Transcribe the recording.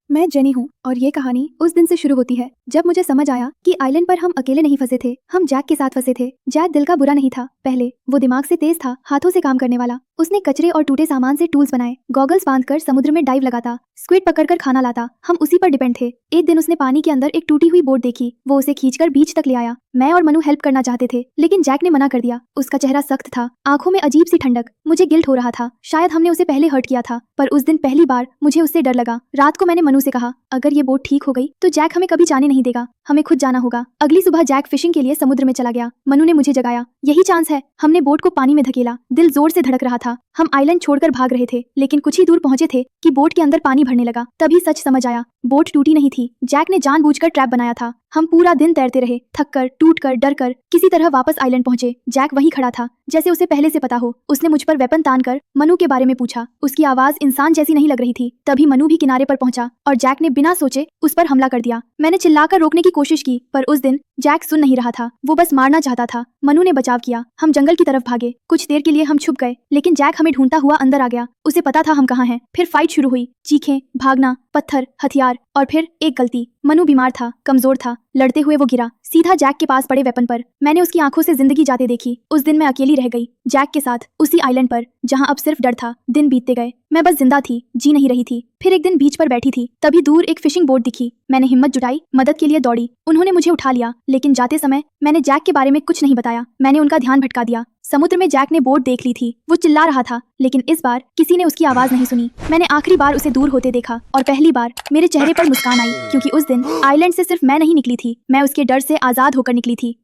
मैं जेनी हूँ और ये कहानी उस दिन से शुरू होती है जब मुझे समझ आया कि आइलैंड पर हम अकेले नहीं फंसे थे, हम जैक के साथ फंसे थे। जैक दिल का बुरा नहीं था, पहले वो दिमाग से तेज था, हाथों से काम करने वाला। उसने कचरे और टूटे सामान से टूल्स बनाए, गॉगल्स बांधकर समुद्र में डाइव लगाता, स्क्विड पकड़कर खाना लाता। हम उसी पर डिपेंड थे। एक दिन उसने पानी के अंदर एक टूटी हुई बोट देखी, वो उसे खींचकर बीच तक ले आया। मैं और मनु हेल्प करना चाहते थे, लेकिन जैक ने मना कर दिया। उसका चेहरा सख्त था, आंखों में अजीब सी ठंडक। मुझे गिल्ट हो रहा था, शायद हमने उसे पहले हर्ट किया था, पर उस दिन पहली बार मुझे उससे डर लगा। रात को मैंने मनु से कहा, अगर ये बोट ठीक हो गई तो जैक हमें कभी जाने नहीं देगा, हमें खुद जाना होगा। अगली सुबह जैक फिशिंग के लिए समुद्र में चला गया। मनु ने मुझे जगाया, यही चांस है। हमने बोट को पानी में धकेला, दिल जोर से धड़क रहा था। हम आइलैंड छोड़कर भाग रहे थे, लेकिन कुछ ही दूर पहुंचे थे कि बोट के अंदर पानी भरने लगा। तभी सच समझ आया, बोट टूटी नहीं थी, जैक ने जानबूझकर ट्रैप बनाया था। हम पूरा दिन तैरते रहे, थक कर, टूट कर, डर कर, किसी तरह वापस आइलैंड पहुंचे। जैक वहीं खड़ा था, जैसे उसे पहले से पता हो। उसने मुझ पर वेपन तान कर मनु के बारे में पूछा। उसकी आवाज इंसान जैसी नहीं लग रही थी। तभी मनु भी किनारे पर पहुंचा और जैक ने बिना सोचे उस पर हमला कर दिया। मैंने चिल्लाकर रोकने की कोशिश की, पर उस दिन जैक सुन नहीं रहा था, वो बस मारना चाहता था। मनु ने बचाव किया। हम जंगल की तरफ भागे, कुछ देर के लिए हम छुप गए, लेकिन जैक हमें ढूंढता हुआ अंदर आ गया। उसे पता था हम कहाँ हैं। फिर फाइट शुरू हुई, चीखें, भागना, पत्थर, हथियार, और फिर एक गलती। मनु बीमार था, कमजोर था, लड़ते हुए वो गिरा सीधा जैक के पास पड़े वेपन पर। मैंने उसकी आंखों से जिंदगी जाते देखी। उस दिन मैं अकेली रह गई, जैक के साथ, उसी आइलैंड पर जहां अब सिर्फ डर था। दिन बीतते गए, मैं बस जिंदा थी, जी नहीं रही थी। फिर एक दिन बीच पर बैठी थी, तभी दूर एक फिशिंग बोट दिखी। मैंने हिम्मत जुटाई, मदद के लिए दौड़ी। उन्होंने मुझे उठा लिया, लेकिन जाते समय मैंने जैक के बारे में कुछ नहीं बताया। मैंने उनका ध्यान भटका दिया। समुद्र में जैक ने बोट देख ली थी, वो चिल्ला रहा था, लेकिन इस बार किसी ने उसकी आवाज नहीं सुनी। मैंने आखिरी बार उसे दूर होते देखा और पहली बार मेरे चेहरे पर मुस्कान आई, क्योंकि उस दिन आइलैंड से सिर्फ मैं नहीं निकली थी, मैं उसके डर से आजाद होकर निकली थी।